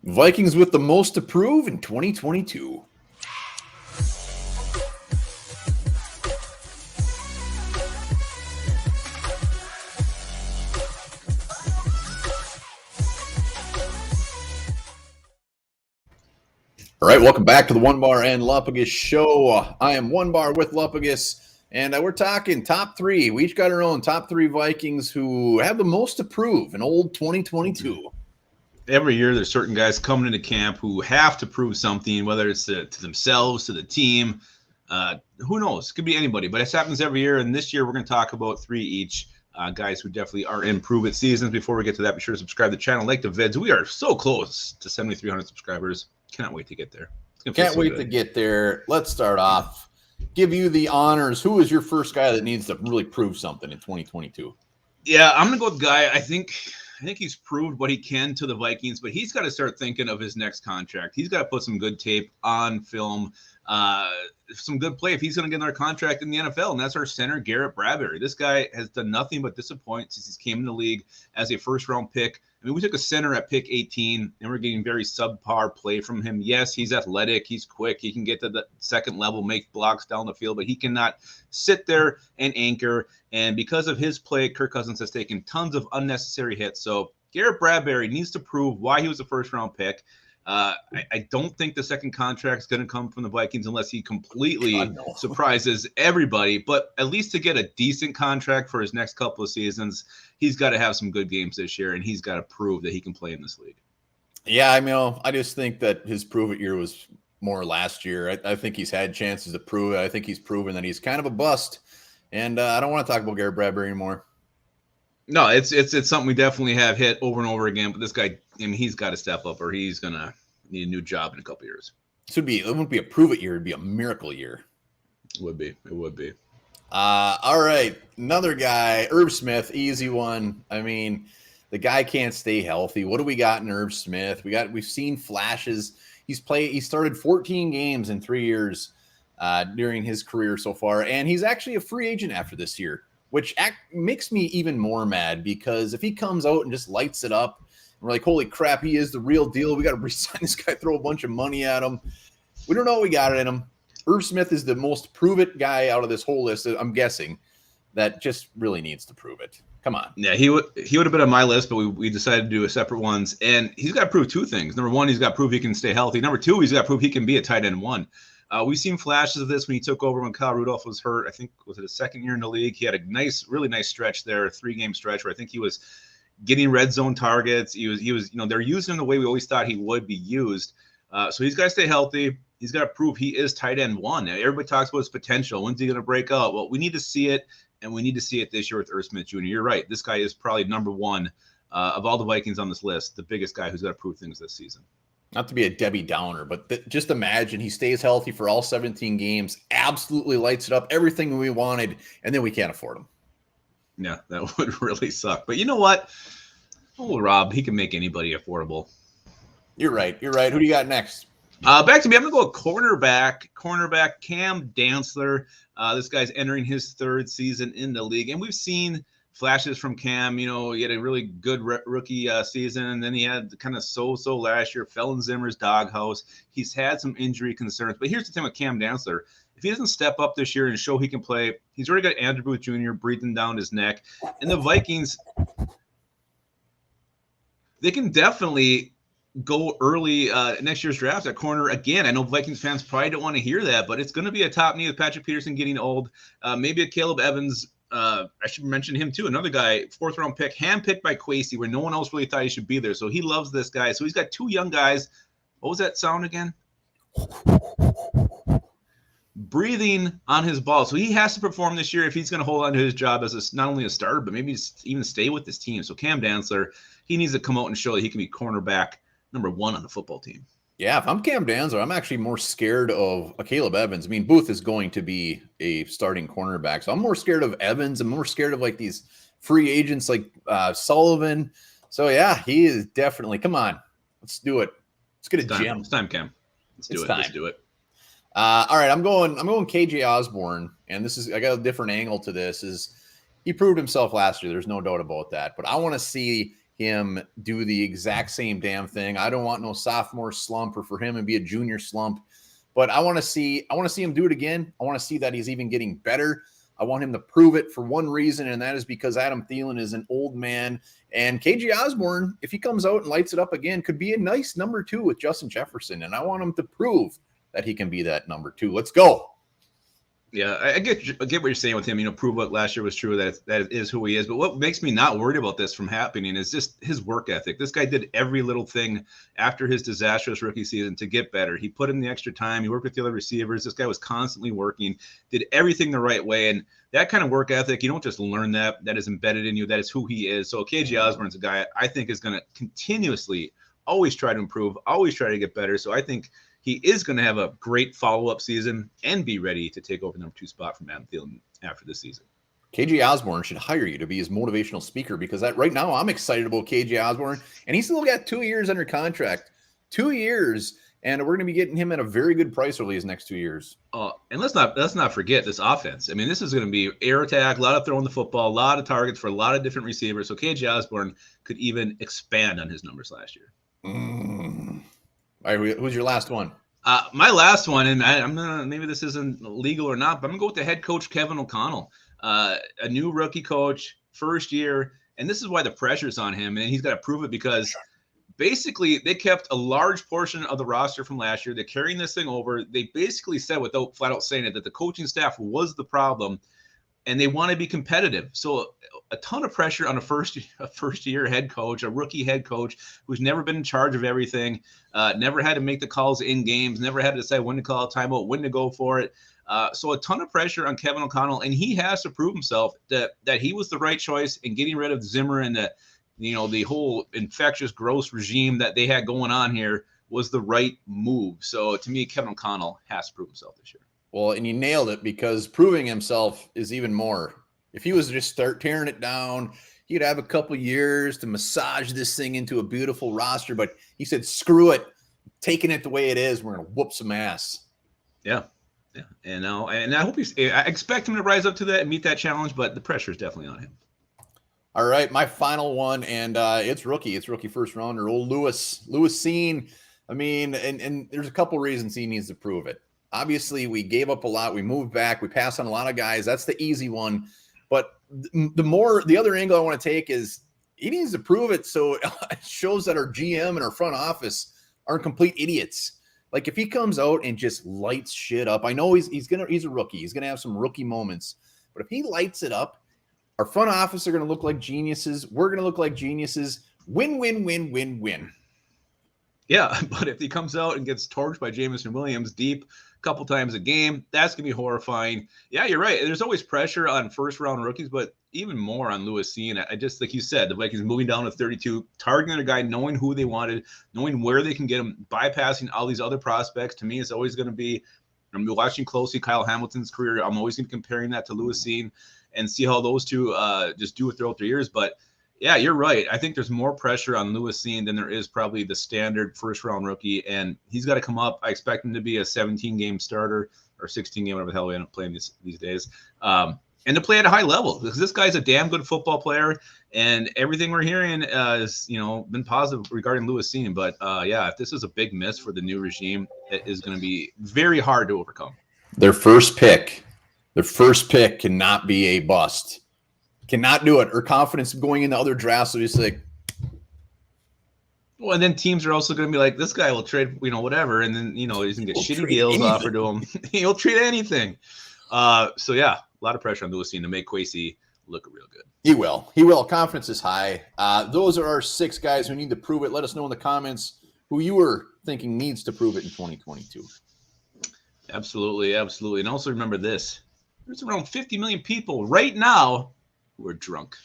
Vikings with the most to prove in 2022. All right, welcome back to the Onebar and Lupagus show. I am Onebar with Lupagus, and we're talking top three. We each got our own top three Vikings who have the most to prove in old 2022. Every year, there's certain guys coming into camp who have to prove something, whether it's to themselves, to the team. Who knows? It could be anybody, but it happens every year. And this year, we're going to talk about three each. Guys who definitely are in prove-it seasons. Before we get to that, be sure to subscribe to the channel, like the vids. We are so close to 7,300 subscribers. Cannot wait to get there. Can't wait to get there. Let's start off. Give you the honors. Who is your first guy that needs to really prove something in 2022? Yeah, I'm gonna go with Guy. I think he's proved what he can to the Vikings, but he's got to start thinking of his next contract. He's got to put some good tape on film, some good play if he's going to get another contract in the NFL, and that's our center, Garrett Bradbury. This guy has done nothing but disappoint since he came in the league as a first-round pick. I mean, we took a center at pick 18, and we're getting very subpar play from him. Yes, he's athletic, he's quick, he can get to the second level, make blocks down the field, but he cannot sit there and anchor. And because of his play, Kirk Cousins has taken tons of unnecessary hits. So Garrett Bradbury needs to prove why he was a first-round pick. I don't think the second contract is going to come from the Vikings unless he completely surprises everybody. But at least to get a decent contract for his next couple of seasons, he's got to have some good games this year, and he's got to prove that he can play in this league. Yeah, I mean, I just think that his prove-it year was more last year. I think he's had chances to prove it. I think he's proven that he's kind of a bust. And I don't want to talk about Garrett Bradbury anymore. No, it's something we definitely have hit over and over again. But this guy, I mean, he's got to step up, or he's gonna need a new job in a couple of years. It wouldn't be a prove-it year; it'd be a miracle year. It would be. All right, another guy, Irv Smith, easy one. I mean, the guy can't stay healthy. What do we got in Irv Smith? We've seen flashes. He started 14 games in 3 years during his career so far, and he's actually a free agent after this year, which makes me even more mad because if he comes out and just lights it up, and we're like, holy crap, he is the real deal. We got to resign this guy, throw a bunch of money at him. We don't know what we got in him. Irv Smith is the most prove-it guy out of this whole list, I'm guessing, that just really needs to prove it. Come on. Yeah, he would have been on my list, but we decided to do a separate ones. And he's got to prove two things. Number one, he's got to prove he can stay healthy. Number two, he's got to prove he can be a tight end one. We've seen flashes of this when he took over when Kyle Rudolph was hurt. I think was it his second year in the league. He had a really nice stretch there, a 3-game stretch where I think he was getting red zone targets. He was, they're using him the way we always thought he would be used. So he's got to stay healthy. He's got to prove he is tight end one. Everybody talks about his potential. When's he going to break out? Well, we need to see it, and we need to see it this year with Irv Smith Jr. You're right. This guy is probably number one of all the Vikings on this list, the biggest guy who's got to prove things this season. Not to be a Debbie Downer, but just imagine he stays healthy for all 17 games, absolutely lights it up, everything we wanted, and then we can't afford him. Yeah, that would really suck. But you know what? Oh, Rob, he can make anybody affordable. You're right. Who do you got next? Back to me. I'm going to go cornerback Cam Dantzler. This guy's entering his third season in the league, and we've seen flashes from Cam. He had a really good rookie season, and then he had kind of so-so last year, fell in Zimmer's doghouse. He's had some injury concerns. But here's the thing with Cam Dantzler. If he doesn't step up this year and show he can play, he's already got Andrew Booth Jr. breathing down his neck. And the Vikings, they can definitely go early next year's draft at corner again. I know Vikings fans probably don't want to hear that, but it's going to be a top need with Patrick Peterson getting old. Maybe a Caleb Evans. I should mention him too. Another guy, 4th-round pick, handpicked by Kwesi, where no one else really thought he should be there. So he loves this guy. So he's got 2 young guys. What was that sound again? Breathing on his ball. So he has to perform this year if he's going to hold on to his job as not only a starter, but maybe even stay with this team. So Cam Dantzler, he needs to come out and show that he can be cornerback number 1 on the football team. Yeah, if I'm Cam Dantzler, I'm actually more scared of Caleb Evans. I mean, Booth is going to be a starting cornerback, so I'm more scared of Evans. I'm more scared of like these free agents like Sullivan. So yeah, he is definitely. Come on, let's do it. Let's get a gem. It's time, Cam. Let's do it. All right, I'm going KJ Osborn, and I got a different angle to this. Is he proved himself last year? There's no doubt about that. But I want to see him do the exact same damn thing. I don't want no sophomore slump or for him to be a junior slump, but I want to see him do it again. I want to see that he's even getting better. I want him to prove it for one reason, and that is because Adam Thielen is an old man. And KJ Osborn, if he comes out and lights it up again, could be a nice number 2 with Justin Jefferson. And I want him to prove that he can be that number 2. Let's go. Yeah, I get what you're saying with him. Prove what last year was true, that is who he is. But what makes me not worried about this from happening is just his work ethic. This guy did every little thing after his disastrous rookie season to get better. He put in the extra time. He worked with the other receivers. This guy was constantly working, did everything the right way. And that kind of work ethic, you don't just learn that. That is embedded in you. That is who he is. So KJ Osborn's a guy I think is going to continuously always try to improve, always try to get better. So I think he is going to have a great follow-up season and be ready to take over the number 2 spot from Adam Thielen after this season. KJ Osborn should hire you to be his motivational speaker, because right now I'm excited about KJ Osborn, and he's still got 2 years under contract. 2 years, and we're going to be getting him at a very good price over these next 2 years. And let's not forget this offense. I mean, this is going to be air attack, a lot of throwing the football, a lot of targets for a lot of different receivers. So KJ Osborn could even expand on his numbers last year. All right, who's your last one? My last one, and I'm gonna, maybe this isn't legal or not, but I'm gonna go with the head coach Kevin O'Connell, a new rookie coach, first year, and this is why the pressure's on him, and he's got to prove it, because basically they kept a large portion of the roster from last year. They're carrying this thing over. They basically said, without flat out saying it, that the coaching staff was the problem, and they want to be competitive. So a ton of pressure on a first year head coach, a rookie head coach who's never been in charge of everything, never had to make the calls in games, never had to decide when to call a timeout, when to go for it. So a ton of pressure on Kevin O'Connell, and he has to prove himself that he was the right choice in getting rid of Zimmer, and that, the whole infectious, gross regime that they had going on here was the right move. So to me, Kevin O'Connell has to prove himself this year. Well, and you nailed it, because proving himself is even more. If he was to just start tearing it down, he'd have a couple years to massage this thing into a beautiful roster. But he said, screw it, taking it the way it is, we're going to whoop some ass. Yeah. And I hope I expect him to rise up to that and meet that challenge, but the pressure is definitely on him. All right, my final one, and it's rookie first rounder, old Lewis Cine. I mean, and there's a couple reasons he needs to prove it. Obviously, we gave up a lot. We moved back. We passed on a lot of guys. That's the easy one. But the other angle I want to take is he needs to prove it, so it shows that our GM and our front office aren't complete idiots. Like, if he comes out and just lights shit up, I know he's a rookie. He's gonna have some rookie moments. But if he lights it up, our front office are gonna look like geniuses. We're gonna look like geniuses. Win, win, win, win, win. Yeah, but if he comes out and gets torched by Jameson Williams deep a couple times a game, that's going to be horrifying. Yeah, you're right. There's always pressure on first-round rookies, but even more on Lewis Cine. I just, like you said, the Vikings moving down to 32, targeting a guy, knowing who they wanted, knowing where they can get him, bypassing all these other prospects. To me, it's always going to be, I'm watching closely Kyle Hamilton's career. I'm always going to be comparing that to Lewis Cine and see how those two just do it throughout their years. But yeah, you're right. I think there's more pressure on Lewis Cine than there is probably the standard first-round rookie, and he's got to come up. I expect him to be a 17-game starter or 16-game, whatever the hell we end up playing these days, and to play at a high level, because this guy's a damn good football player, and everything we're hearing is, been positive regarding Lewis Cine. But yeah, if this is a big miss for the new regime, it is going to be very hard to overcome. Their first pick cannot be a bust. Cannot do it, or confidence going into other drafts. So just like, well, and then teams are also going to be like, this guy will trade, whatever, and then he's going to get shitty deals offered to him. He'll trade anything. So yeah, a lot of pressure on Lewis Cine to make Kwesi look real good. He will. Confidence is high. Those are our 6 guys who need to prove it. Let us know in the comments who you were thinking needs to prove it in 2022. Absolutely, and also remember this: there's around 50 million people right now who are drunk.